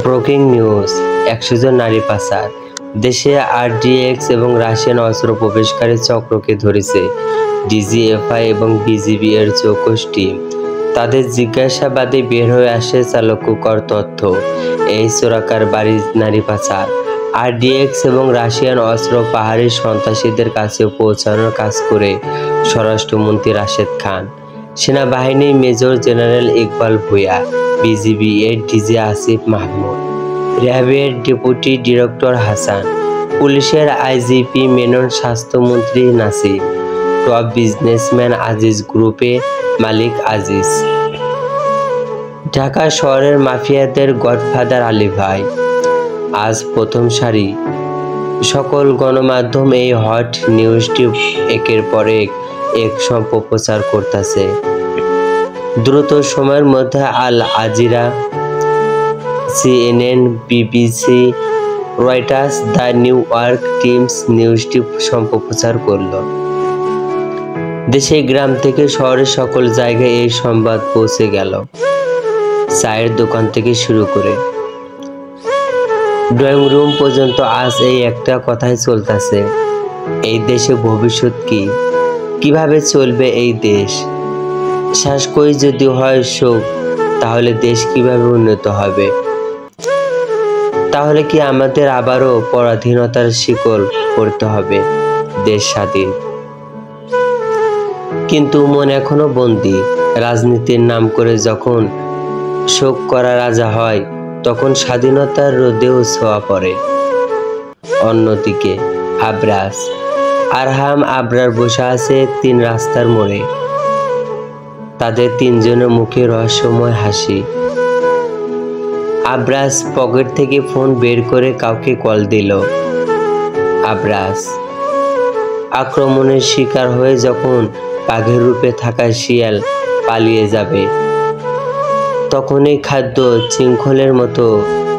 Breaking news, 100 জন নারী পাচার। দেশে আরডিএক্স এবং রাশিয়ান অস্ত্র প্রবেশকারী চক্রকে ধরেছে ডিজিএফআই এবং বিজিবি এর চৌকস টিম। তাদের জিজ্ঞাসাবাদে বের হয়ে আসে চাঞ্চল্যকর তথ্য। এই চোরাকার বাড়ি নারী পাচার। আরডিএক্স এবং রাশিয়ান অস্ত্র পাহাড়ি সন্ত্রাসীদের কাছে পৌঁছানোর কাজ করে স্বরাষ্ট্রমন্ত্রী রাশেদ খান, সেনাবাহিনীর major general Iqbal Bhuiyan, BGB এর ডিজি আসিফ মাহমুদ, র্যাবের ডেপুটি ডিরেক্টর হাসান, পুলিশের আইজিপি মেনন, স্বাস্থ্যমন্ত্রী নাসির, টপ বিজনেসম্যান আজিজ গ্রুপের মালিক আজিজ, ঢাকা শহরের মাফিয়াদের গডফাদার আলী ভাই। আজ প্রথম সারি সকল গণমাধ্যম এই হট নিউজটি একের পর এক সম্প্রচার করতেছে। দ্রুত সময়ের মধ্যে Al Jazeera, CNN, BBC, Reuters, the New York Times নিউজটি সম্প্রচার করল। দেশে গ্রাম থেকে শহরের সকল জায়গায় এই সংবাদ পৌঁছে গেল। চায়ের দোকান থেকে শুরু করে ড্রয়িং রুম পর্যন্ত আজ এই একটা কথাই চলতেছে, এই দেশে ভবিষ্যৎ কি, কিভাবে চলবে এই দেশ। শ্বাসকই যদি হয় শোক, তাহলে দেশ কিভাবে উন্নত হবে? তাহলে কি আমাদের আবারও পরাধীনতার শিকল পড়তে হবে? দেশ স্বাধীন, কিন্তু মন এখনো বন্দী। রাজনীতির নাম করে যখন শোক করা রাজা হয়, তখন স্বাধীনতার রোদেও ছোঁয়া পড়ে। অন্যদিকে আবরাজ, আরহাম, আবরার বসে আছে 3 রাস্তার মোড়ে। তাদের 3 জনের মুখে রহস্যময় হাসি। আবরাজ পকেট থেকে ফোন বের করে কাউকে কল দিল। আবরাজ আক্রমণের শিকার হয়ে যখন বাঘের রূপে থাকা শিয়াল পালিয়ে যাবে, তখনই খাদ্য শৃঙ্খলের মতো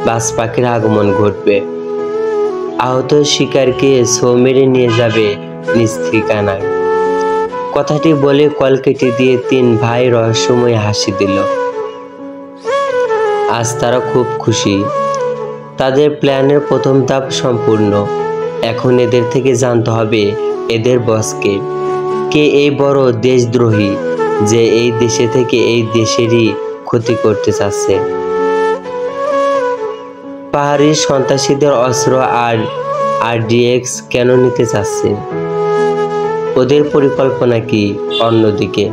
বাজ পাখির আগমন ঘটবে। আহত শিকারকে ছো মেরে নিয়ে যাবে নিজ ঠিকানায়। কথাটি বলে কল কেটে দিয়ে 3 ভাই রহস্যময় হাসি দিল। আজ তারা খুব খুশি। তাদের প্ল্যানের প্রথম ধাপ সম্পূর্ণ। এখন এদের থেকে জানতে হবে এদের বসকে, কে এই বড় দেশদ্রোহী যে এই দেশে থেকে এই দেশেরই ক্ষতি করতে চাচ্ছে। পাহাড়ি সন্ত্রাসীদের অস্ত্র আর আরডিএক্স কেন নিতে চাচ্ছে? ওদের পরিকল্পনা কি? অন্যদিকে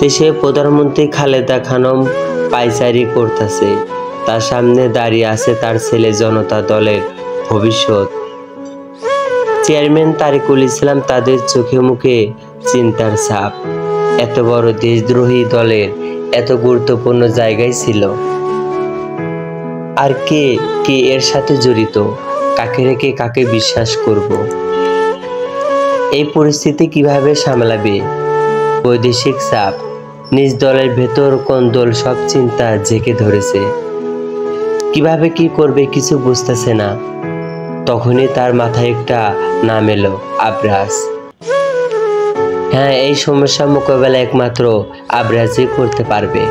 দেশের প্রধানমন্ত্রী খালেদা খানম পায়চারি করতেছে। তার সামনে দাঁড়িয়ে আছে তার ছেলে জনতা দলের ভবিষ্যৎ চেয়ারম্যান তারিকুল ইসলাম। তাদের চোখে মুখে চিন্তার ছাপ। এত বড় দেশদ্রোহী দলের এত গুরুত্বপূর্ণ জায়গায় ছিল। আর কে কে এর সাথে জড়িত? কাকে রেখে কাকে বিশ্বাস করব? এই পরিস্থিতি কিভাবে সামলাবে? বৈদেশিক চাপ, নিজ দলের ভেতর কোন দল, সব চিন্তা জেঁকে ধরেছে। কিভাবে কি করবে কিছু বুঝতেছে না। তখনই তার মাথায় একটা নাম এলো, আবরাজ। হ্যাঁ, এই সমস্যা মোকাবেলা একমাত্র আবরাজই করতে পারবে।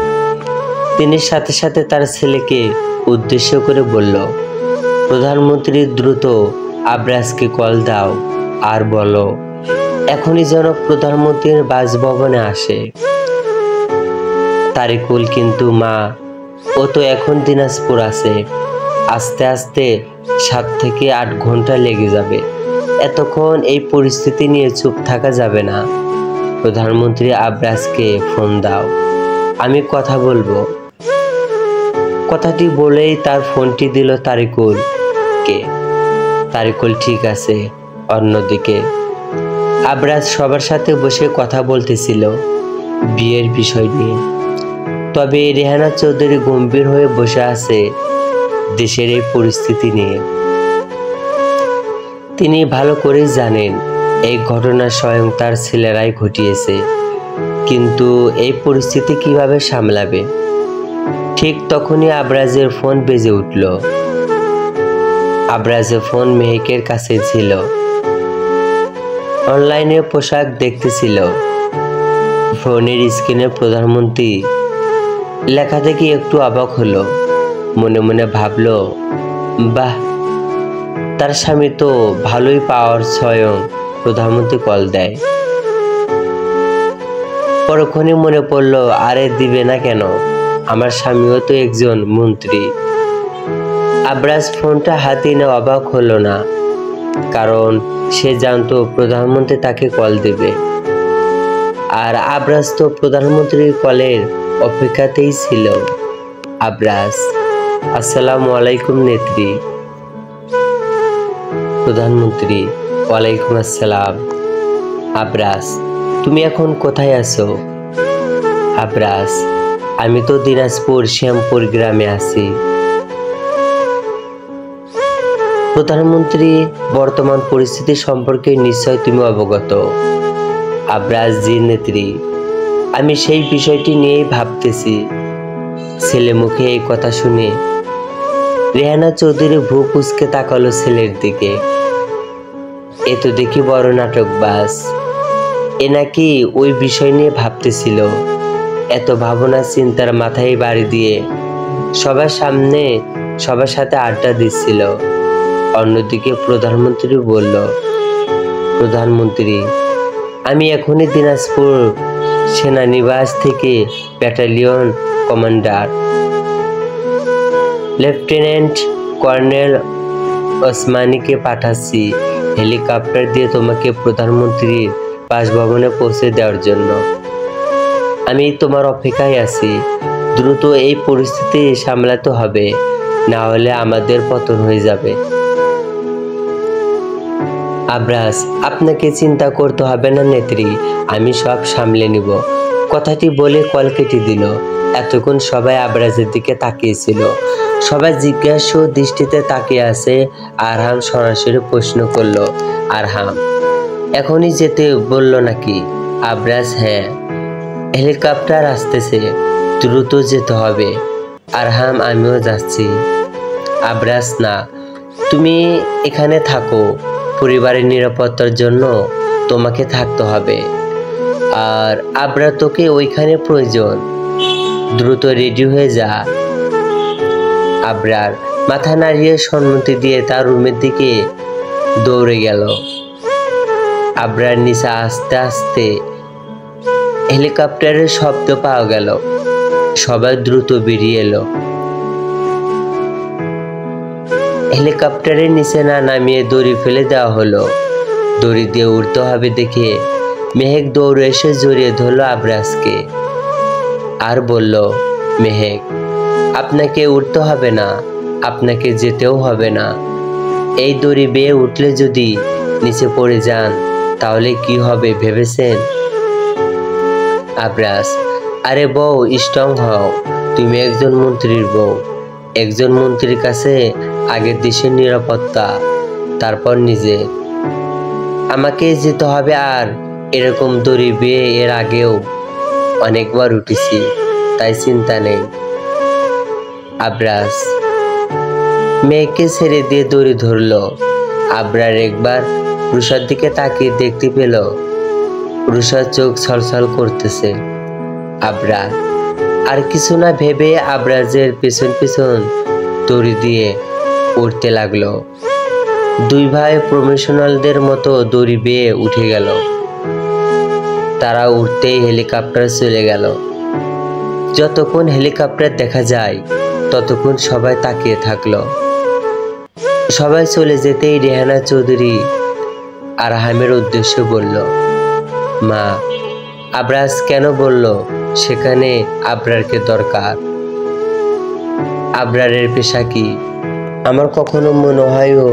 তিনি সাথে সাথে তার ছেলেকে উদ্দেশ্য করে বলল, প্রধানমন্ত্রী দ্রুত আবরাজকে কল দাও আর বলো এখনই যেন প্রধানমন্ত্রীর বাসভবনে আসে। তারিকুল, কিন্তু মা, ও তো এখন দিনাজপুর আছে। আস্তে আস্তে 7 থেকে 8 ঘন্টা লেগে যাবে। এতক্ষণ এই পরিস্থিতি নিয়ে চুপ থাকা যাবে না। প্রধানমন্ত্রী আবরাজকে ফোন দাও, আমি কথা বলবো। কথাটি বলেই তার ফোনটি দিল তারিকুলকে। তারিকুল ঠিক আছে। অন্যদিকে আবরাজ সবার সাথে বসে কথা বলতেছিল বিয়ের বিষয় নিয়ে। তবে রেহানা চৌধুরী গম্ভীর হয়ে বসে আছে দেশের এই পরিস্থিতি নিয়ে। তিনি ভালো করেই জানেন এই ঘটনা স্বয়ং তার ছেলেরাই ঘটিয়েছে, কিন্তু এই পরিস্থিতি কিভাবে সামলাবে? ঠিক তখনই আবরাজের ফোন বেজে উঠল। আবরাজের ফোন মেহেকের কাছে ছিল। অনলাইনে পোশাক দেখতেছিল। ফোনের স্ক্রিনে প্রধানমন্ত্রী লেখা দেখে একটু অবাক হলো। মনে মনে ভাবলো, বাহ, তার স্বামী তো ভালোই পাওয়ার, স্বয়ং প্রধানমন্ত্রী কল দেয়। পরক্ষণে মনে পড়লো, আরে দিবে না কেন, আমার স্বামীও তো একজন মন্ত্রী। আবরাজ ফোনটা হাতে নিয়ে অবাক হলো না, কারণ সে জানতো প্রধানমন্ত্রী তাকে কল দেবে। আর আবরাজ তো প্রধানমন্ত্রীর কলের অপেক্ষাতেই ছিল। আবরাজ, আসসালামু আলাইকুম নেত্রী। প্রধানমন্ত্রী, ওয়ালাইকুম আসসালাম। আবরাজ, তুমি এখন কোথায় আছো? আবরাজ, আমি তো দিনাজপুর শ্যামপুর গ্রামে আছি। প্রধানমন্ত্রী, বর্তমান পরিস্থিতি সম্পর্কে নিশ্চয় তুমি অবগত। আবরাজ, জি নেত্রী, আমি সেই বিষয়টি নিয়েই ভাবতেছি। ছেলে মুখে এই কথা শুনে রেহানা চৌধুরী ভ্রু কুঁচকে তাকালো ছেলের দিকে। এ তো দেখি বড় নাটকবাজ, এ নাকি ওই বিষয় নিয়ে ভাবতেছিল। এত ভাবনা চিন্তার মাথায় বাড়ি দিয়ে সবার সামনে সবার সাথে আড্ডা দিচ্ছিল। অন্যদিকে প্রধানমন্ত্রী বলল, প্রধানমন্ত্রী, আমি এখনই দিনাজপুর সেনানিবাস থেকে ব্যাটালিয়ন কমান্ডার লেফটেন্যান্ট কর্নেল ওসমানীকে পাঠাচ্ছি হেলিকপ্টার দিয়ে তোমাকে প্রধানমন্ত্রীর বাসভবনে পৌঁছে দেওয়ার জন্য। আমি তোমার অপেক্ষায় আছি। দ্রুত এই পরিস্থিতি সামলাতে হবে, না হলে আমাদের পতন হয়ে যাবে। আবরাজ, আপনাকে চিন্তা করতে হবে না নেত্রী, আমি সব সামলে নিব। কথাটি বলে কল কেটে দিল। এতক্ষণ সবাই আবরাজের দিকে তাকিয়েছিল। সবাই জিজ্ঞাসু দৃষ্টিতে তাকিয়ে আছে। আরহাম সরাসরি প্রশ্ন করলো, আরহাম, এখনই যেতে বললো নাকি? আবরাজ, হ্যাঁ, হেলিকপ্টার আসতেছে, দ্রুত যেতে হবে। আরহাম, আমিও যাচ্ছি। আবরাজ, না, তুমি এখানে থাকো, পরিবারের নিরাপত্তার জন্য তোমাকে থাকতে হবে। আর আবরাজ, তোকে ওইখানে প্রয়োজন, দ্রুত রেডি হয়ে যা। আবরার মাথা নাড়িয়ে সম্মতি দিয়ে তার রুমের দিকে দৌড়ে গেল। আবরার নিচে আস্তে আস্তে হেলিকপ্টারের শব্দ পাওয়া গেল। সবাই দ্রুত বেরিয়ে এলো। হেলিকপ্টারের নিচে না নামিয়ে দড়ি ফেলে দেওয়া হলো। দড়ি দিয়ে উঠতে হবে দেখে মেহেক দৌড়ে এসে জড়িয়ে ধরলো আবরাজকে আর বলল, মেহেক, আপনাকে উঠতে হবে না, আপনাকে যেতেও হবে না। এই দড়ি বেয়ে উঠলে যদি নিচে পড়ে যান তাহলে কি হবে ভেবেছেন? আবরাজ, আরে বউ, স্ট্রং হও, তুমি একজন মন্ত্রীর বউ। একজন মন্ত্রীর কাছে আগে দেশের নিরাপত্তা, তারপর নিজে। আমাকে যেতে হবে। আর এরকম দড়ি বেয়ে এর আগেও অনেকবার উঠেছি, তাই চিন্তা নেই। আবরাজ মেয়েকে ছেড়ে দিয়ে দড়ি ধরলো। আবরার একবার রুষার দিকে তাকিয়ে দেখতে পেল রুষার চোখ ছলছল করতেছে। আবরার আর কিছু না ভেবে আবরাজের পেছন পেছন দড়ি দিয়ে উঠতে লাগলো। দুই ভাই প্রফেশনালদের মতো দড়ি বেয়ে উঠে গেল। তারা উঠতেই হেলিকপ্টার চলে গেল। যতক্ষণ হেলিকপ্টার দেখা যায় ততক্ষণ সবাই তাকিয়ে থাকলো। সবাই চলে যেতেই রেহানা চৌধুরী আরহামের উদ্দেশ্যে বলল, মা, আবরাজ কেন বলল সেখানে আবরারকে দরকার? আবরারের পেশা কি? আমার কখনো মনে হয় ও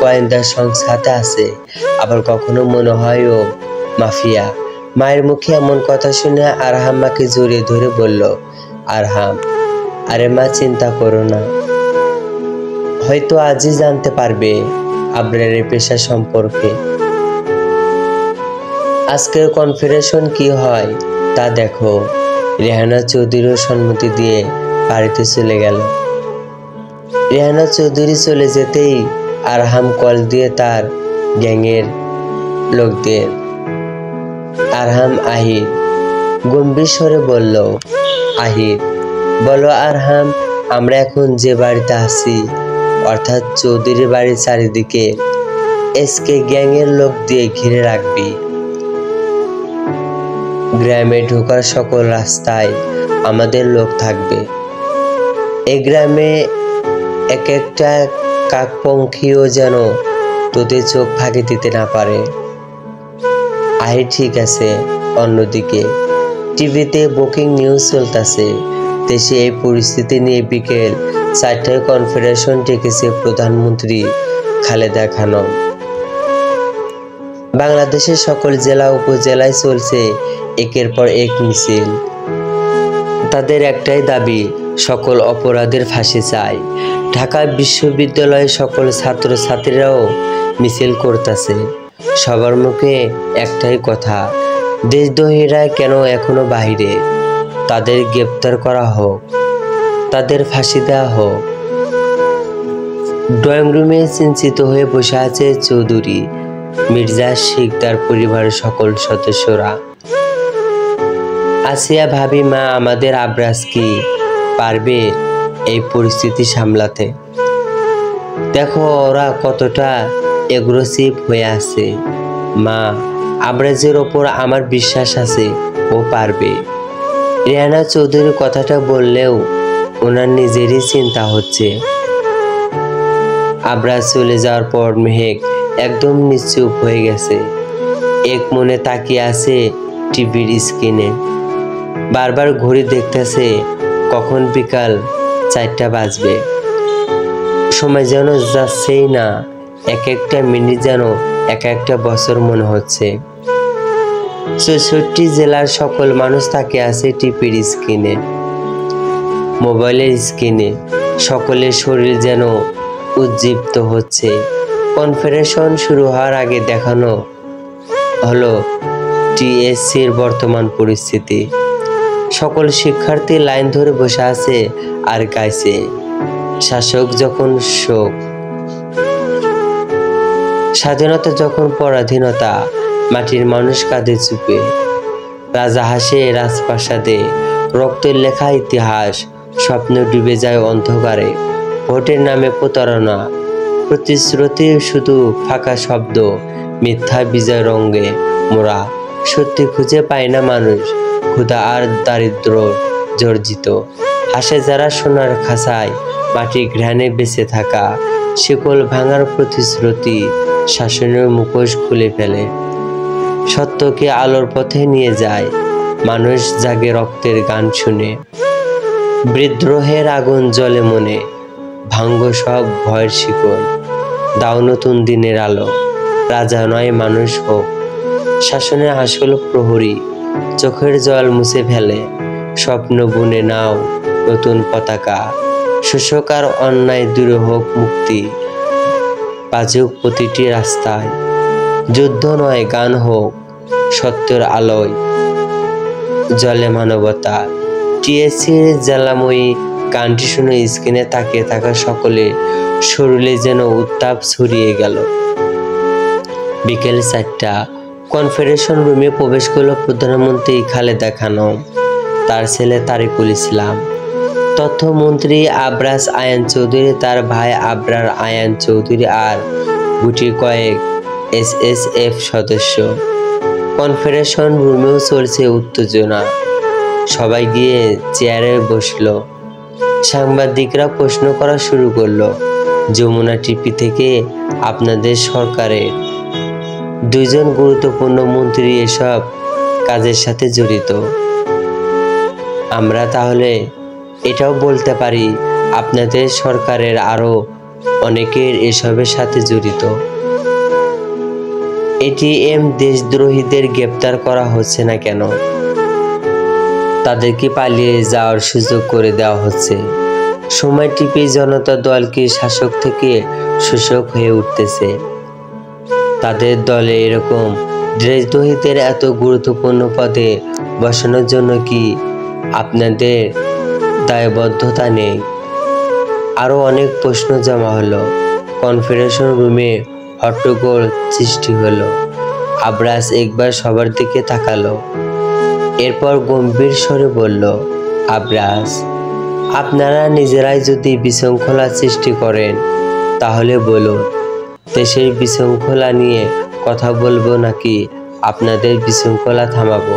গোয়েন্দার সংস্থাতে আছে, আবার কখনো মনে হয় ও মাফিয়া। মায়ের মুখে এমন কথা শুনে আরহাম মাকে জড়িয়ে ধরে বলল, আরহাম, আরে মা, চিন্তা করো না, হয়তো আজই জানতে পারবে আবরারের পেশা সম্পর্কে। আজকের কনফারেন্স কি হয় তা দেখো। রেহানা চৌধুরীও সম্মতি দিয়ে বাড়িতে চলে গেল। রেহানা চৌধুরী চলে যেতেই আরহাম কল দিয়ে তার গ্যাংয়ের লোকদের। আরহাম, আহির গম্ভীর স্বরে বলল, আহির, বলো আরহাম, আমরা এখন যে বাড়িতে আছি, অর্থাৎ চৌধুরী বাড়ির চারিদিকে এসকে গ্যাংয়ের লোক দিয়ে ঘিরে রাখবি। গ্রামে ঢোকার সকল রাস্তায় আমাদের লোক থাকবে। এই গ্রামে এক একটা কাকপঙ্খীও যেন তোদের চোখ ফাঁকি দিতে না পারে। আই ঠিক আছে। অন্যদিকে টিভিতে ব্রেকিং নিউজ চলতেছে। দেশে এই পরিস্থিতি নিয়ে বিকেল 4টায় কনফারেন্স ডেকেছে প্রধানমন্ত্রী খালেদা খানম। বাংলাদেশের সকল জেলা উপজেলায় চলছে একের পর এক মিছিল। তাদের একটাই দাবি, সকল অপরাধের ফাঁসি চাই। ঢাকা বিশ্ববিদ্যালয়ের সকল ছাত্রছাত্রীরাও মিছিল করতেছে। সবার মুখে একটাই কথা, দেশদ্রোহীরা কেন এখনো বাহিরে? তাদের গ্রেপ্তার করা হোক, তাদের ফাঁসি দেওয়া হোক। ড্রয়িং রুমে চিন্তিত হয়ে বসে আছে চৌধুরী মির্জা শিকদার পরিবারের সকল সদস্যরা। আসিয়া ভাবি, মা, আমাদের আবরাজ কি পারবে এই পরিস্থিতি সামলাতে? দেখো ওরা কতটা এগ্রেসিভ হয়ে আছে। মা, আবরাজের ওপর আমার বিশ্বাস আছে, ও পারবে। রেহানা চৌধুরী কথাটা বললেও ওনার নিজেরই চিন্তা হচ্ছে। আবরাজ চলে যাওয়ার পর মেহেক একদম নিশ্চুপ হয়ে গেছে। এক মনে তাকিয়ে আছে টিভির স্ক্রিনে। বারবার ঘড়ি দেখতেছে কখন বিকাল 4টা বাজবে। সময় যেন যাচ্ছেই না, এক একটা মিনিট যেন এক একটা বছর মনে হচ্ছে। 64 জেলার সকল মানুষ তাকিয়ে আছে টিভির স্ক্রিনে, মোবাইলের স্ক্রিনে। সকলের শরীর যেন উজ্জীবিত হচ্ছে। কনফারেন্স শুরু হওয়ার আগে দেখানো হলো টিএসসির বর্তমান পরিস্থিতি। সকল শিক্ষার্থী লাইন ধরে বসে আছে আর গাইছে, শাসক যখন শোক, স্বাধীনতা যখন পরাধীনতা, মাটির মানুষ কাঁধে চুপে। রাজা হাসে রাজপ্রাসাদে, রক্তের লেখা ইতিহাস স্বপ্ন ডুবে যায় অন্ধকারে। ভোটের নামে প্রতারণা, প্রতিশ্রুতি শুধু ফাঁকা শব্দ, মিথ্যা বিজয় রঙে মোরা। সত্যি খুঁজে পায় না মানুষ, ক্ষুধা আর দারিদ্র জর্জিত। হাসে যারা সোনার খাঁচায়, মাটি ঘ্রাণে বেঁচে থাকা। শিকল ভাঙার প্রতিশ্রুতি শাসনের মুখোশ খুলে ফেলে। সত্যকে আলোর পথে নিয়ে যায়, মানুষ জাগে রক্তের গান শুনে। বিদ্রোহের আগুন জ্বলে মনে, ভাঙ্গ সব ভয়ের শিকল। দাও নতুন দিনের আলো, রাজা নয় মানুষ হোক। শাসনের আসল প্রহরী চোখের জল মুছে ফেলে। স্বপ্ন বুনে নাও নতুন পতাকা, শোষক আর অন্যায় দূরে হোক মুক্তি। বাজুক প্রতিটি রাস্তায়, যুদ্ধ নয় গান হোক, সত্যের আলোয় জলে মানবতা। টিএসসির জ্বালাময়ী গানটি শুনে স্ক্রিনে তাকিয়ে থাকা সকলে শরীরে যেন উত্তাপ ছড়িয়ে গেল। বিকেল 4টা, কনফারেন্স রুমে প্রবেশ করল প্রধানমন্ত্রী খালেদা খানম, তার ছেলে তারিকুল ইসলাম, তথ্যমন্ত্রী আবরাজ আয়ান চৌধুরী, তার ভাই আবরার আয়ান চৌধুরী আর গুটি কয়েক এসএসএফ সদস্য। কনফারেন্স রুমেও চলছে উত্তেজনা। সবাই গিয়ে চেয়ারে বসলো। সাংবাদিকরা প্রশ্ন করা শুরু করলো, যমুনা টিভি থেকে, আপনাদের সরকারের 2জন গুরুত্বপূর্ণ মন্ত্রী এসব কাজের সাথে জড়িত। আমরা তাহলে এটাও বলতে পারি আপনাদের সরকারের আরো অনেকের এসবের সাথে জড়িত। এটিএম দেশদ্রোহীদের গ্রেপ্তার করা হচ্ছে না কেন? তাদেরকে পালিয়ে যাওয়ার সুযোগ করে দেওয়া হচ্ছে। সময় টিপে জনতা দলকে শাসক থেকে শোষক হয়ে উঠতেছে। তাদের দলে এরকম দেশদ্রোহীদের এত গুরুত্বপূর্ণ পদে বসানোর জন্য কি আপনাদের দায়বদ্ধতা নেই? আরো অনেক প্রশ্ন জমা হলো। কনফারেন্স রুমে হট্টগোল সৃষ্টি হলো। আবরাজ একবার সবার দিকে তাকালো, এরপর গম্ভীর স্বরে বলল, আবরাজ, আপনারা নিজেরাই যদি বিশৃঙ্খলা সৃষ্টি করেন তাহলে বলুন, দেশের বিশৃঙ্খলা নিয়ে কথা বলবো নাকি আপনাদের বিশৃঙ্খলা থামাবো?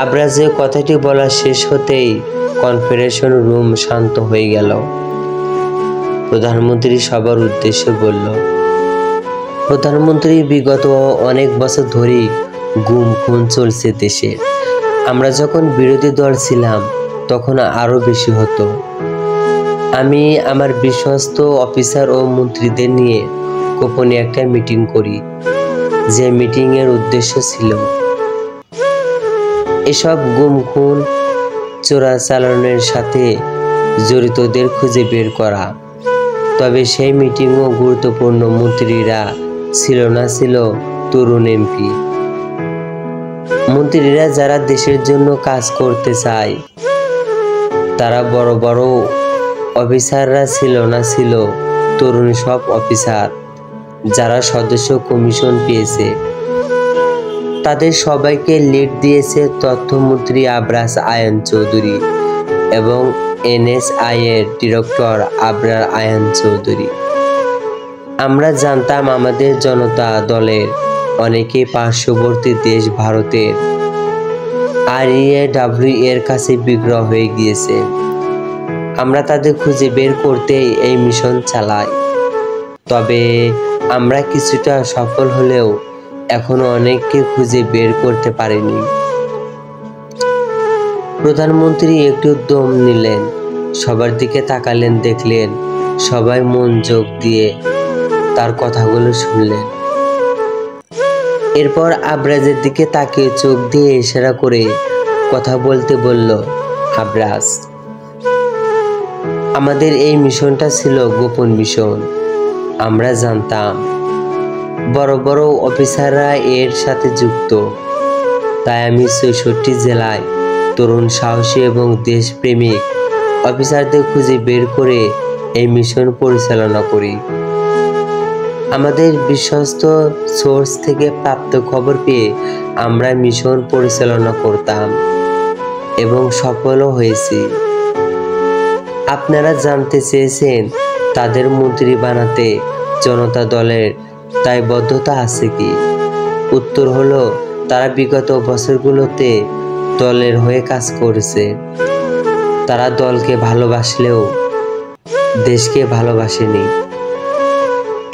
আবরাজের কথাটি বলা শেষ হতেই কনফারেন্স রুম শান্ত হয়ে গেল। প্রধানমন্ত্রী সবার উদ্দেশ্যে বলল, প্রধানমন্ত্রী, বিগত অনেক বছর ধরেই গুম খুন চলছে দেশে। আমরা যখন বিরোধী দল ছিলাম তখন আরো বেশি হতো। আমি আমার বিশ্বস্ত অফিসার ও মন্ত্রীদের নিয়ে গোপনে একটা মিটিং করি, যে মিটিং এর উদ্দেশ্য ছিল এসব গুম খুন চোরাচালানের সাথে জড়িতদের খুঁজে বের করা। তবে সেই মিটিংও গুরুত্বপূর্ণ মন্ত্রীরা ছিল তরুণ এমপি। মন্ত্রীরা যারা দেশের জন্য কাজ করতে চায়, তারা বড় বড় অফিসাররা ছিল তরুণ সব অফিসার যারা সদস্য কমিশন পেয়েছে। তাদের সবাইকে লিড দিয়েছে তথ্যমন্ত্রী আবরাজ আয়ান চৌধুরী এবং NSI এর ডিরেক্টর আবরার আয়ান চৌধুরী। আমরা জানতাম আমাদের জনতা দলের অনেকে পার্শ্ববর্তী দেশ ভারতের RAW এর কাছে বিগ্রহ হয়ে গিয়েছে। আমরা তাদের খুঁজে বের করতে এই মিশন চালাই। তবে আমরা কিছুটা সফল হলেও এখনো অনেককে খুঁজে বের করতে পারিনি। প্রধানমন্ত্রী একটু দম নিলেন, সবার দিকে তাকালেন, দেখলেন সবাই মনোযোগ দিয়ে তার কথাগুলো শুনলেন। এরপর আবরাজের দিকে তাকিয়ে চোখ দিয়ে ইশারা করে কথা বলতে বলল, আবরাজ, আমাদের এই মিশনটা ছিল গোপন মিশন। আমরা জানতাম বড় বড় অফিসাররা এর সাথে যুক্ত। তাই আমি ৬৬ জেলায় তরুণ, সাহসী এবং দেশপ্রেমিক অফিসারদের খুঁজে বের করে এই মিশন পরিচালনা করি। আমাদের বিশ্বস্ত সোর্স থেকে প্রাপ্ত খবর পেয়ে আমরা মিশন পরিচালনা করতাম এবং সফলও হয়েছি। আপনারা জানতে চেয়েছেন তাদের মন্ত্রী বানাতে জনতা দলের দায়বদ্ধতা আছে কি? উত্তর হলো, তারা বিগত বছরগুলোতে দলের হয়ে কাজ করেছে। তারা দলকে ভালোবাসলেও দেশকে ভালোবাসেনি।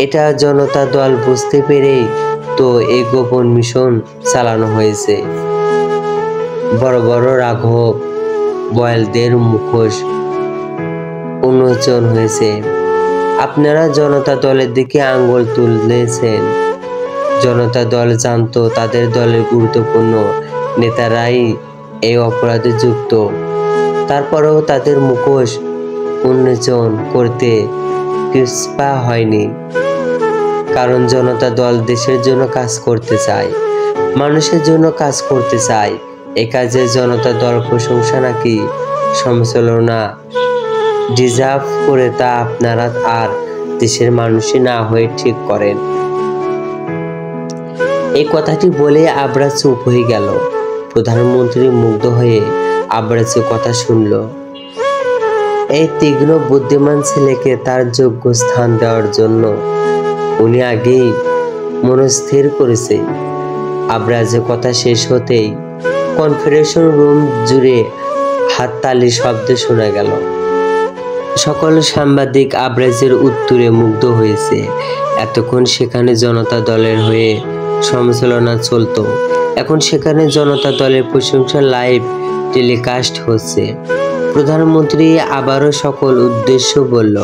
এটা জনতা দল বুঝতে পেরেই তো এই গোপন মিশন চালানো হয়েছে। বড় বড় রাঘব বয়ালদের মুখোশ উন্মোচন হয়েছে। আপনারা জনতা দলের দিকে আঙ্গুল তুলেছেন। জনতা দল জানতো তাদের দলের গুরুত্বপূর্ণ নেতারাই এই অপরাধে যুক্ত। তারপরেও তাদের মুখোশ উন্মোচন করতে পিছপা হয়নি। কারণ জনতা দল দেশের জন্য কাজ করতে চায়, মানুষের জন্য কাজ করতে চায়। এ কাজে জনতা দল প্রশংসা নাকি সমালোচনা ডিজার্ভ করে তা আপনারা আর দেশের মানুষই না হয়ে ঠিক করেন। এই কথাটি বলে আবরাজ চুপ হয়ে গেল। প্রধানমন্ত্রী মুগ্ধ হয়ে আবরাজের কথা শুনল। এই তীক্ষ্ণ বুদ্ধিমান ছেলেকে তার যোগ্য স্থান দেওয়ার জন্য উনি আগেই মনস্থির করেছে। আবরাজের কথা শেষ হতেই কনফারেন্স রুম জুড়ে হাততালির শব্দ শোনা গেল। সকল সাংবাদিক আবরাজের উত্তরে মুগ্ধ হয়েছে। এতক্ষণ সেখানে জনতা দলের হয়ে সমালোচনা চলতো, এখন সেখানে জনতা দলের প্রশংসা লাইভ টেলিকাস্ট হচ্ছে। প্রধানমন্ত্রী আবারও সকল উদ্দেশ্য বলল,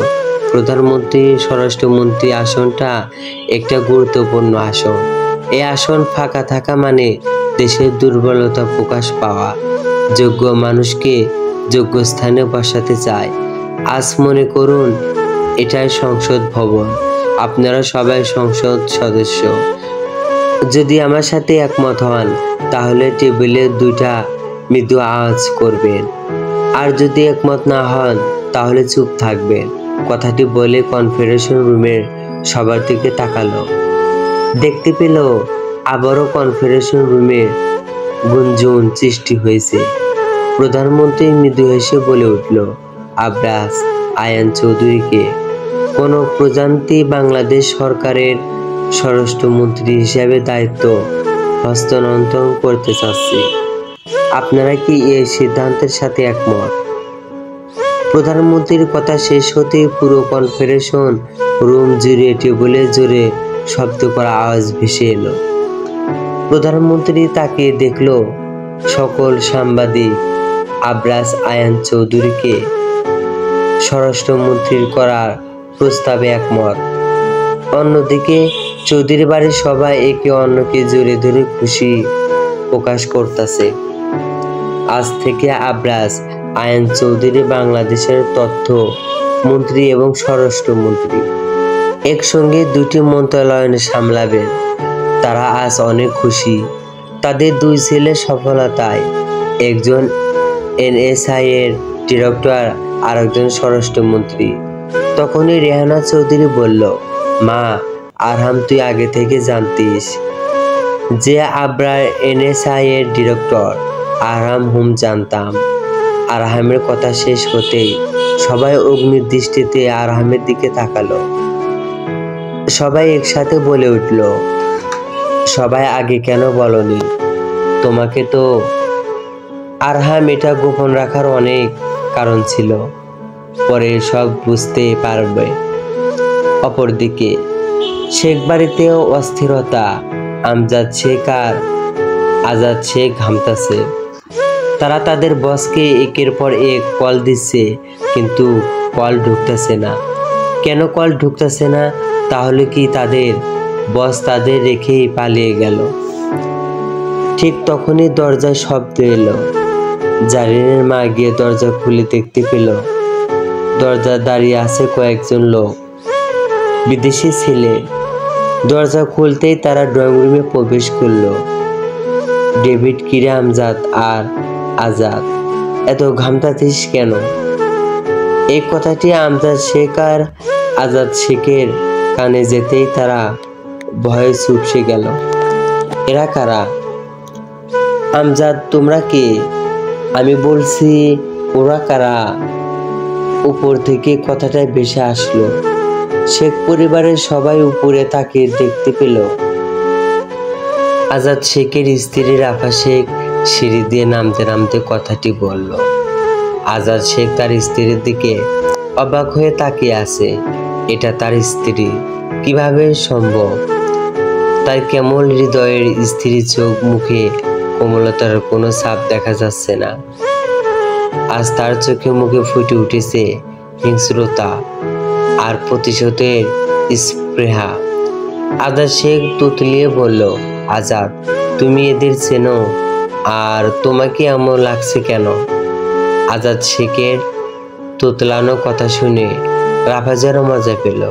প্রধানমন্ত্রী স্বরাষ্ট্রমন্ত্রী আসনটা একটা গুরুত্বপূর্ণ আসন। এই আসন ফাঁকা থাকা মানে দেশের দুর্বলতা প্রকাশ পাওয়া। যোগ্য মানুষকে যোগ্য স্থানে বসাতে চায়। আজ মনে করুন এটাই সংসদ ভবন, আপনারা সবাই সংসদ সদস্য। যদি আমার সাথে একমত হন তাহলে টেবিলে দুইটা মৃদু আওয়াজ করবেন, আর যদি একমত না হন তাহলে চুপ থাকবেন। কথাটি বলে কনফারেন্স রুমের সবার দিকে তাকালো। দেখতে পেল আবারও কনফারেন্স রুমে গুঞ্জন সৃষ্টি হয়েছে। প্রধানমন্ত্রী মৃদু হেসে বলে উঠল, আব্বাস আয়ান চৌধুরীকে কোনো প্রজান্তি বাংলাদেশ সরকারের স্বরাষ্ট্রমন্ত্রী হিসেবে দায়িত্ব হস্তান্তর করতে চাচ্ছি। আপনারা কি এই সিদ্ধান্তের সাথে একমত? প্রধানমন্ত্রীর কথা শেষ হতেই পুরো কনফারেন্স রুম জুড়ে টেবিলে জোরে শব্দ করা আওয়াজ ভেসে এলো। প্রধানমন্ত্রী তাকিয়ে দেখল সকল সাংবাদিক আব্বাস আয়ান চৌধুরীকে স্বরাষ্ট্রমন্ত্রীর করার প্রস্তাবে একমত। অন্যদিকে চৌধুরী বাড়ির সবাই একে অন্যকে জোরে ধরে খুশি প্রকাশ করতেছে। আজ থেকে আব্বাস আয়ান চৌধুরী বাংলাদেশের তথ্য মন্ত্রী এবং স্বরাষ্ট্রমন্ত্রী একসঙ্গে দুটি মন্ত্রণালয় সামলাবেন। তারা আজ অনেক খুশি তাদের দুই ছেলের সফলতায়, একজন এনএসআই এর ডিরেক্টর আর একজন স্বরাষ্ট্রমন্ত্রী। তখনই রেহানা চৌধুরী বলল, মা আরহাম, তুই আগে থেকে জানতিস যে আব্রার এনএসআই এর ডিরেক্টর? আরহাম হুম জানতাম। আরহামের কথা শেষ হতেই সবাই অগ্নির দৃষ্টিতে আরহামের দিকে তাকালো। সবাই একসাথে বলে উঠল, সবাই আগে কেন বলনি? তোমাকে তো। আরহাম এটা গোপন রাখার অনেক কারণ ছিল, পরে সব বুঝতে পারবে। অপরদিকে শেখ বাড়িতেও অস্থিরতা। আমজাদ শেখ আর আজাদ শেখ ঘামতাছে। তারা তাদের বসকে একের পর এক কল দিচ্ছে, কিন্তু কল ঢুকতেছে না। কেন কল ঢুকতেছে না? তাহলে কি তাদের বস তাদের রেখেই পালিয়ে গেল? ঠিক তখনই দরজায় শব্দ এলো। জারিনের মা গিয়ে দরজা খুলে দেখতে পেল দরজা দাঁড়িয়ে আছে কয়েকজন লোক, বিদেশি ছেলে। দরজা খুলতেই তারা ড্রয়িং রুমে প্রবেশ করলো। ডেভিড, কিরে আমজাদ আর আজাদ, এত ঘামতাছিস কেন? এই কথাটি আমজাদ শেখ আর আজাদ শেখের কানে যেতেই তারা ভয়ে চুপসে গেল। এরা কারা? আমজাদ, তোমরা কে? আমি বলছি ওরা কারা? উপর থেকে কথাটা ভেসে আসলো। শেখ পরিবারের সবাই উপরে তাকিয়ে দেখতে পেল আজাদ শেখের স্ত্রী রাফা শেখ সিঁড়ি দিয়ে নামতে নামতে কথাটি বলল। আজাদ শেখ তার স্ত্রীর দিকে অবাক হয়ে তাকিয়ে আছে। এটা তার স্ত্রী, কিভাবে সম্ভব? তার কেমন হৃদয়ের স্ত্রী, চোখ মুখে কোমলতার কোনো ছাপ দেখা যাচ্ছে না। আজ তার চোখে মুখে ফুটে উঠেছে হিংস্রতা আর প্রতিশোধের স্পৃহা। আজাদ শেখ তুতলিয়ে বলল, আজাদ, তুমি এদের চেনো? আর তোমাকে এমন লাগছে কেন? আজাদ শেখের তোতলানো কথা শুনে রাফা যেন মজা পেল।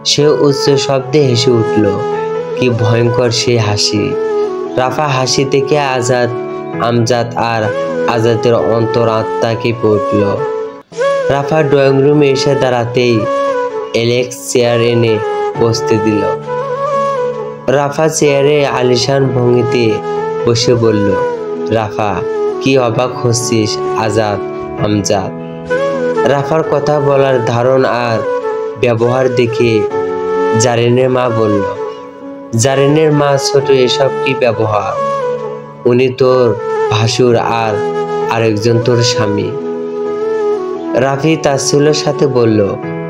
সে উচ্চ শব্দে হেসে উঠল। কি ভয়ঙ্কর সে হাসি! রাফা হাসি দেখে আমজাদ আর আজাদের অন্তর আত্মা কেঁপে উঠল। রাফা ড্রয়িং রুমে এসে দাঁড়াতেই এলেক্স চেয়ার এনে বসতে দিল। রাফা চেয়ারে আলিশান ভঙ্গিতে বসে বলল, রাফা, কি অবাক হচ্ছিস? আজাদ, আমজাদ। রাফার কথা বলার ধরন আর ব্যবহার দেখে জারিনের মা বলল, জারিনের মা, ছোট, এসব কি ব্যবহার? উনি তোর ভাসুর আর আরেকজন তোর স্বামী। রাফি তাচ্ছিল্যের সাথে বলল,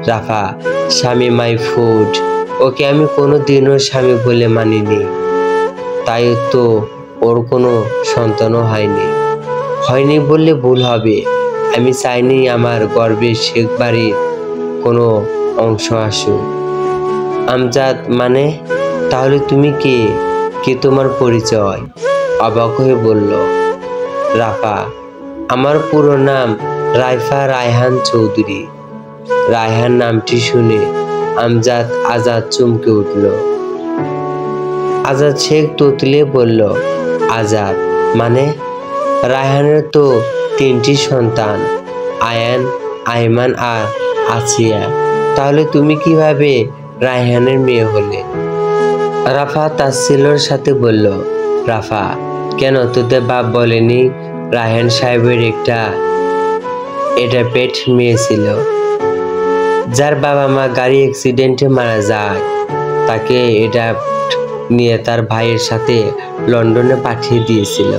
রাফা, স্বামী মাই ফুড। ওকে আমি কোনোদিনও স্বামী বলে মানিনি, তাই তো ওর কোনো সন্তানও হয়নি বললে ভুল হবে। আমি চাইনি আমার গর্বের শেখ বাড়ির কোনো অংশ আসুক। আমজাদ, মানে? তাহলে তুমি কে? কে তোমার পরিচয়? অবাক হয়ে বলল রাফা, আমার পুরো নাম রাইফা রায়হান চৌধুরী। রায়হান নামটি শুনে আজাদ চমকে উঠল। আজাদ শেখ তোতলিয়ে বলল, আজাদ মানে? রায়হানের তো 3টি সন্তান, আয়ান, আইমান আর আসিয়া। তাহলে তুমি কিভাবে রায়হানের মেয়ে হলে? রাফা তাচ্ছিল্যের সাথে বলল, রাফা, কেন তোদের বাপ বলেনি রায়হান সাহেবের একটা অ্যাডাপ্টেড মেয়ে ছিল, যার বাবা মা গাড়ি অ্যাক্সিডেন্টে মারা যায়। তাকে অ্যাডাপ্ট নিয়ে তার ভাইয়ের সাথে লন্ডনে পাঠিয়ে দিয়েছিল।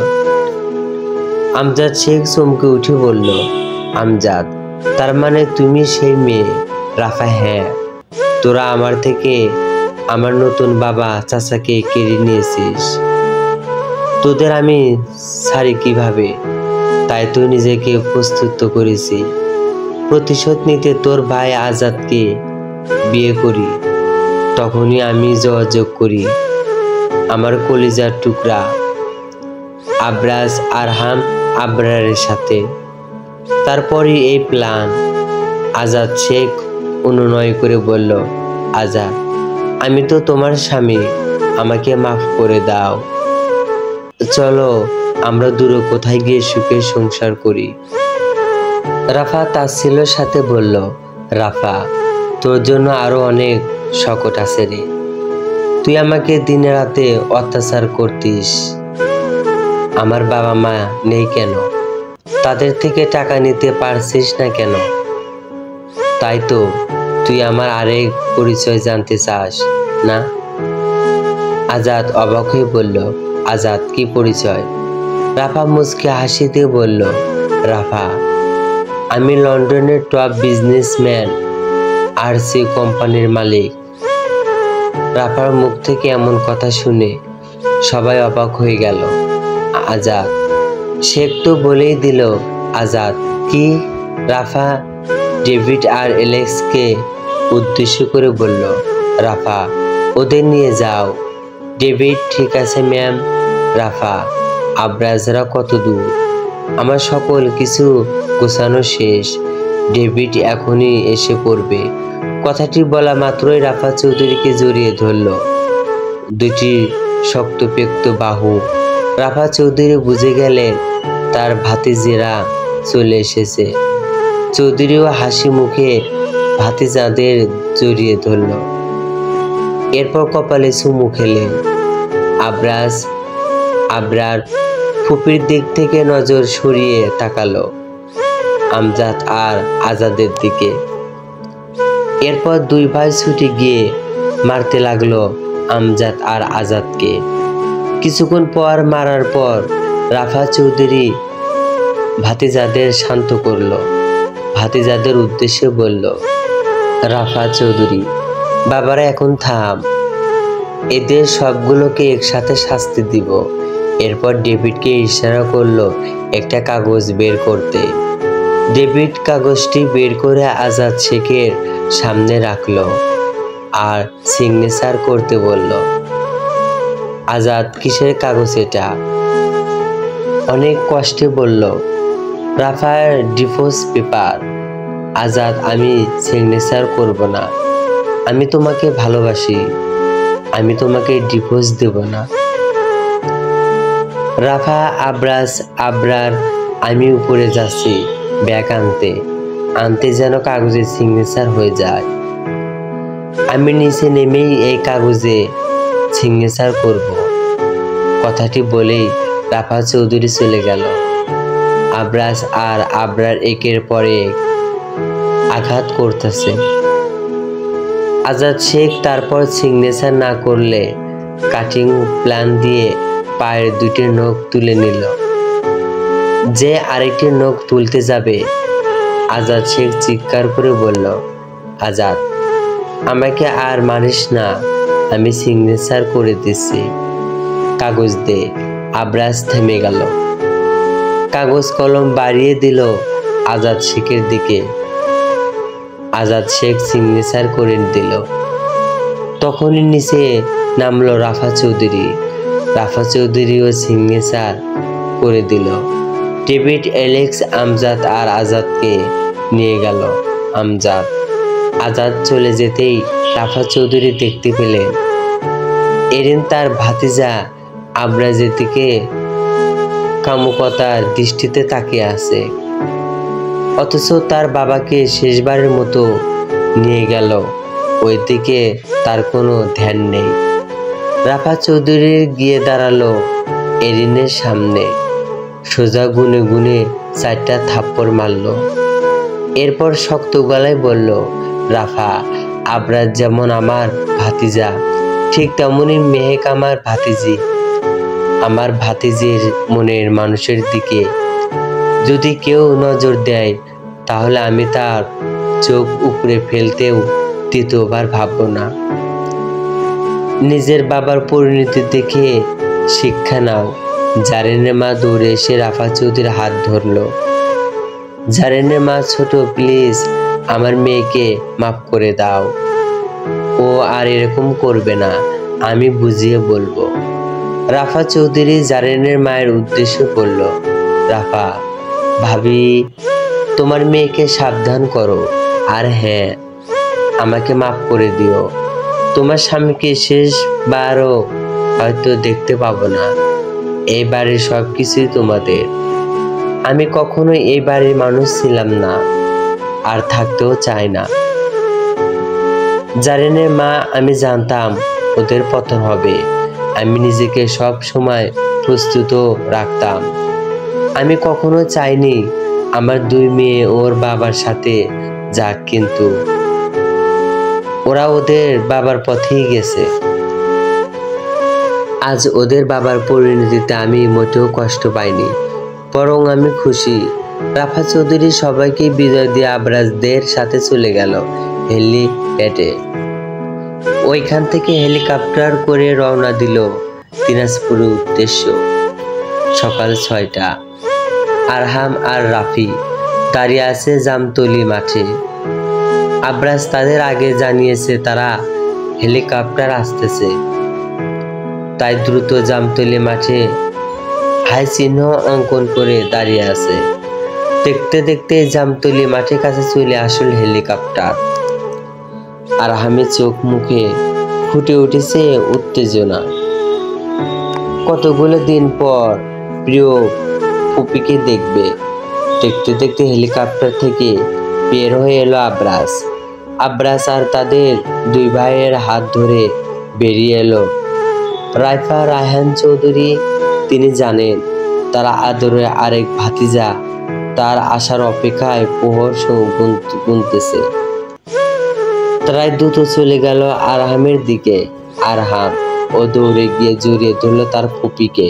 আমজাদ শেখ চমকে উঠে বলল, আমজাদ, তার মানে তুমি সেই মেয়ে? রাফা, হ্যাঁ। তোরা আমার থেকে আমার নতুন বাবা চাচাকে কেড়ে নিয়েছিস। তোদের আমি ছাড়ি কিভাবে? তাই তো নিজেকে প্রস্তুত করেছি প্রতিশোধ নিতে। তোর ভাই আজাদকে বিয়ে করি, তখনই আমি যোগাযোগ করি আমার কলিজার টুকরা আবরাজ আরহাম আবরারের সাথে। তারপরই এই প্ল্যান। আজাদ শেখ অনুনয় করে বলল, আজাদ, আমি তো তোমার স্বামী, আমাকে মাফ করে দাও। চলো আমরা দূরে কোথায় গিয়ে সুখে সংসার করি। রাফা তাচ্ছিল্যের সাথে বলল, রাফা, তোর জন্য আরো অনেক শকট আছে রে। তুই আমাকে দিনে রাতে অত্যাচার করতিস। আমার বাবা মা নেই কেন? তাদের থেকে টাকা নিতে পারছিস না কেন? তাই তো তুই আমার আরেক পরিচয় জানতে চাস না? আজাদ অবাক হয়ে বলল, আজাদ, কি পরিচয়? রাফা মুচকে হাসি দিয়ে বলল, রাফা, আমি লন্ডনের টপ বিজনেসম্যান আরসি কোম্পানির মালিক। রাফার মুখ থেকে এমন কথা শুনে সবাই অবাক হয়ে গেল। আজাদ শেখ তো বলেই দিল। আজাদ কি? রাফা ডেভিড আর এলেক্সকে উদ্দেশ্য করে বলল, রাফা, ওদের নিয়ে যাও। ডেভিড, ঠিক আছে ম্যাম। রাফা, আবরাজরা কত দূর? আমার সকল কিছু গোছানো শেষ। ডেভিড এখনই এসে পড়বে। কথাটি বলা মাত্রই রাফা চৌধুরীকে জড়িয়ে ধরল দুটি শক্তপোক্ত বাহু। রাফা চৌধুরী বুঝে গেলেন তার ভাতিজিরা চলে এসেছে। চৌধুরীও হাসি মুখে ভাতিজাদের জড়িয়ে ধরল। এরপর কপালে চুমু খেলেন। আবরার ফুপির দিক থেকে নজর সরিয়ে তাকালো আমজাদ আর আজাদের দিকে। এরপর দুই ভাই ছুটে গিয়ে মারতে লাগলো আমজাদ আর আজাদকে। কিছুক্ষণ পর মারার পর রাফা চৌধুরী ভাতিজাদের শান্ত করলো। ভাতিজাদের উদ্দেশ্যে বলল, রাফা চৌধুরী, বাবারা এখন থাম, এদের সবগুলোকে একসাথে শাস্তি দিব। এরপর ডেভিডকে ইশারা করলো একটা কাগজ বের করতে। ডেভিড কাগজটি বের করে আজাদ শেখের সামনে রাখলো আর সিগনেচার করতে বলল। আজাদ, কিসের কাগজ এটা? অনেক কষ্টে বলল, রাফার ডিভোর্স পেপার। আজাদ, আমি সিগনেচার করব না। আমি তোমাকে ভালোবাসি, আমি তোমাকে ডিভোর্স দেব না। রাফা, আবরার, আমি উপরে যাচ্ছি ব্যাগ আনতে যেন কাগজে সিগনেচার হয়ে যায়। আমি নিচে নেমেই এই কাগজে সিগনেচার করব। কথাটি বলেই রাফা চৌধুরী চলে গেল। আবরার একের পর এক আঘাত করতেছে। আজাদ শেখ তারপর সিগনেচার না করলে কাটিং প্ল্যান দিয়ে পায়ের দুটি নখ তুলে নিল। যে আরেকটি নখ তুলতে যাবে, আজাদ শেখ চিৎকার করে বলল, আজাদ, আমাকে আর মারিস না, আমি সিগনেচার করে দিচ্ছি। কাগজ দে। আবরাজ থেমে গেল। কাগজ কলম বাড়িয়ে দিল আজাদ শেখের দিকে। আজাদ শেখ সিগনেচার করে দিল। তখনই নিচে নামলো রাফা চৌধুরী। রাফা চৌধুরীও সিগনেচার করে দিল। ডেভিড, এলেক্স, আমজাদ আর আজাদকে নিয়ে গেল। আজাদ চলে যেতেই রাফা চৌধুরী দেখতে পেলেন এরিন তার ভাতিজা আবরাজের দিকে কামুকতার দৃষ্টিতে তাকিয়ে আছে, অথচ তার বাবাকে শেষবারের মতো নিয়ে গেল ওই দিকে তার কোনো ধ্যান নেই। রাফা চৌধুরী গিয়ে দাঁড়ালো এরিনের সামনে। সোজা গুনে গুনে 4টা থাপ্পড় মারল। এরপর শক্ত গলায় বলল, রাফা, আবরাজ যেমন আমার ভাতিজা, ঠিক তেমনই মেহেক আমার ভাতিজি। আমার ভাতিজির মনের মানুষের দিকে যদি কেউ নজর দেয় তাহলে আমি তার চোখ উপড়ে ফেলতেও দ্বিতীয়বার ভাবব না। নিজের বাবার পরিণতি দেখে শিক্ষা নাও। জারিনের মা দৌড়ে এসে রাফা চৌধুরীর হাত ধরল। জারিনের মা, ছোট, প্লিজ আমার মেয়েকে মাফ করে দাও, ও আর এরকম করবে না, আমি বুঝিয়ে বলবো। রাফা চৌধুরী জারিনের মায়ের উদ্দেশ্যে বলল, রাফা ভাবি, তোমার মেয়েকে সাবধান করো, আর হ্যাঁ, আমাকে মাফ করে দিও। তোমার স্বামীকে শেষবারও হয়তো দেখতে পাবো না। এই বাড়ির সবকিছুই তোমাদের। আমি কখনো এই বাড়ির মানুষ ছিলাম না, আর থাকতেও চাই না। জারিনের মা, আমি জানতাম ওদের পতন হবে। আমি নিজেকে সব সময় প্রস্তুত রাখতাম। আমি কখনো চাইনি আমার 2 মেয়ে ওর বাবার সাথে যাক, কিন্তু ওরা ওদের বাবার পথেই গেছে। আজ ওদের বাবার পরিণতিতে আমি মোটেও কষ্ট পাইনি, বরং আমি খুশি। রাফা চৌধুরী সবাইকে বিদায় দিয়ে আবরাজদের সাথে চলে গেল হেলিপ্যাডে। ওইখান থেকে হেলিকপ্টার করে রওনা দিল দিনাজপুরের উদ্দেশ্য। সকাল 6টা। আরহাম আর রাফি দাঁড়িয়ে আছে জামতলী মাঠে। আবরাজ তাদের আগে জানিয়েছে তারা হেলিকপ্টার আসতেছে, তাই দ্রুত জামতলী মাঠে হাই চিহ্ন অঙ্কন করে দাঁড়িয়ে আছে। দেখতে দেখতে জামতলী মাঠের কাছে চলে আসল হেলিকপ্টার। আরহামের চোখ মুখে ফুটে উঠেছে উত্তেজনা। কতগুলো দিন পর প্রিয় ফুপিকে দেখবে। দেখতে দেখতে হেলিকপ্টার থেকে বের হয়ে এলো আবরাজ। আবরাজ আর তাদের 2 ভাইয়ের হাত ধরে বেরিয়ে এলো রাইফা রায়হান চৌধুরী। তিনি জানেন তারা আদরে আরেক ভাতিজা তার আসার অপেক্ষায় প্রহর গুনতেছে। তারাই দ্রুত চলে গেল আরহামের দিকে। আরহাম ও দৌড়ে গিয়ে জড়িয়ে ধরল তার ফুপিকে।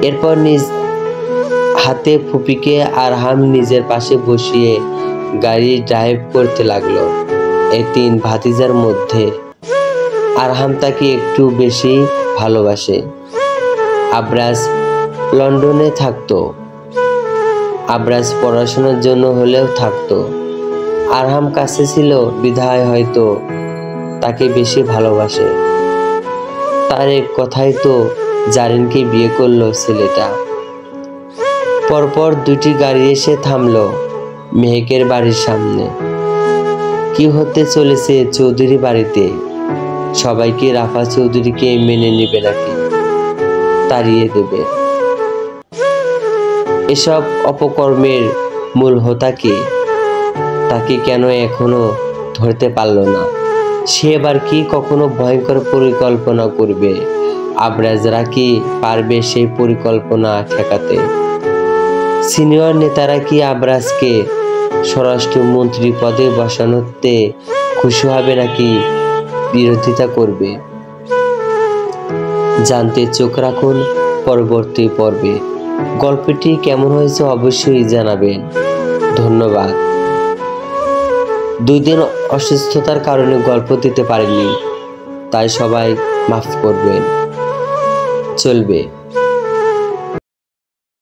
এরপর নিজ হাতে ফুপিকে আরহাম নিজের পাশে বসিয়ে গাড়ি ড্রাইভ করতে লাগলো। এই 3 ভাতিজার মধ্যে আরহাম তাকে একটু বেশি ভালোবাসে। আবরাজ লন্ডনে থাকতো। আবরাজ পড়াশোনার জন্য হলেও থাকতো। আরহাম কাছে ছিল বিধায় হয়তো তাকে বেশি ভালোবাসে। তার এক কথাই তো জারিনকে বিয়ে করলো ছেলেটা। পরপর 2টি গাড়ি এসে থামলো মেহেকের বাড়ির সামনে। কি হতে চলেছে চৌধুরী বাড়িতে? সবাইকে রাফা চৌধুরীকে মেনে নেবে নাকি তাড়িয়ে দেবে? এসব অপকর্মের মূল হোতা কে? তাকে কেন এখনো ধরতে পারলো না? সে এবার কি কখনো ভয়ঙ্কর পরিকল্পনা করবে? আবরাজরা কি পারবে সেই পরিকল্পনা ঠেকাতে? সিনিয়র নেতারা কি আবরাজকে স্বরাষ্ট্রমন্ত্রী পদে বসানোতে খুশি হবে নাকি বিরোধিতা করবে? জানতে চোখ রাখুন পরবর্তী পর্বে। গল্পটি কেমন হয়েছে অবশ্যই জানাবেন। ধন্যবাদ। 2 দিন অসুস্থতার কারণে গল্প দিতে পারিনি, তাই সবাই মাফ করবেন। চলবে।